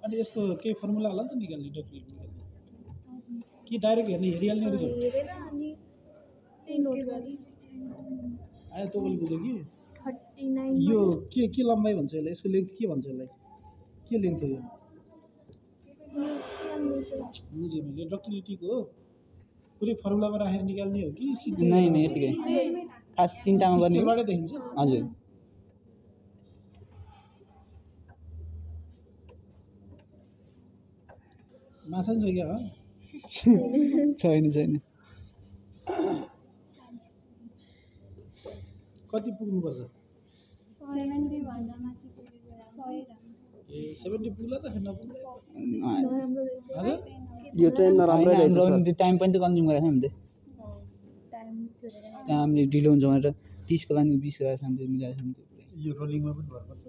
अनि यसको केही फर्मुला होला नि त निकाल्ने डक्टरले निकाल्ने कि डाइरेक्ट हेरिहाल्ने रिजल्ट आयो तपाईँले बुझ्यो कि यो के लम्बाइ भन्छ यसलाई यसको लेन्थ के भन्छ यसलाई के लेन्थ हो यो बुझेँ मैले डक्टरिटीको हो पुरै फर्मुलामा राखेर निकाल्ने हो कि नै यतिकै खास तीनटामा गर्ने स्कुलबाटै देखिन्छ हजुर माछा नि छ क्या छैन कति पुग्नुपर्छ 70 पुग्ला त नपुग्ला हजुर यो चाहिँ नराम्रो रहेछ टाइम पनि त कन्ज्युम गरेको छ नि त्यहाँ हामीले ढिलो हुन्छ भनेर 30 को लागि 20 गरेर खान्छ मिलाएर खान्छ यो रोलिङमा पनि भर पर्छ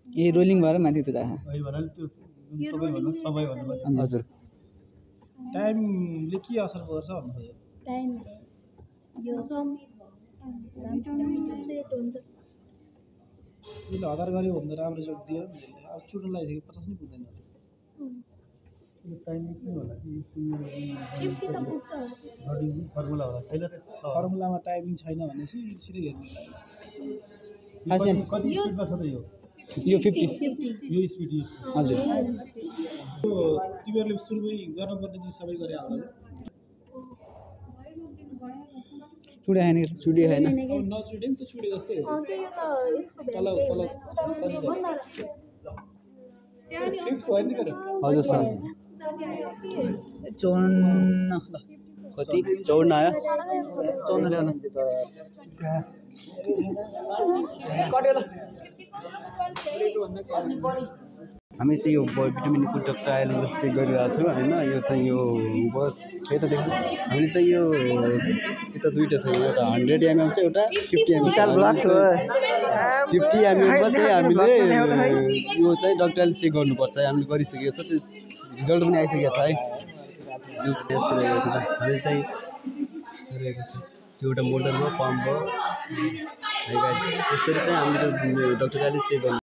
ए रोलिङ भएर माथि त राख है भन्नाले त्यो तपाईँ भन्नु समय भन्नुभयो हजुर टाइमले के असर गर्छ भन्नु खोज्यो टाइमले यो यसले 1000 गऱ्यो भन्दा राम्रो जोड दियो अब स्टुडेन्ट लगाइसक्यो 50 नै पुग्दैन यो टाइमिङ के होला कि रनिङ फर्मुला होला छैन फर्मुलामा टाइमिङ छैन भनेपछि सिधै हेर्नु लाग्यो कति स्पिडमा छ त यो 50 यो स्पिड यो हजुर तिमीहरूले सुरुमै गर्नुपर्ने चिज सबै गरे होला चुडे हैन नचुडे नि त चुडे जस्तै हो तल फिक्स भयो नि त हजुर सर 54 कति 54 आयो 54 ल्याउनु हामी चाहिँ यो भिटामिन इनपुट ट्रायल चेक गरिरहेको छौँ होइन यो चाहिँ यो यता देख्नु हामीले चाहिँ यो यता दुईवटा छ एउटा 100 ml छ एउटा 50 ml 50 ml मा चाहिँ हामीले यो चाहिँ डक्टरले चेक गर्नुपर्छ हामीले गरिसकेको छ त्यो रिजल्ट पनि आइसकेको छ है यो टेस्ट रहेको छ हामीले चाहिँ गरेको छ त्यो एउटा मोल्डरमा पम्प भयो है गाइस यसरी चाहिँ हामीले डक्टरले चेक गर्नु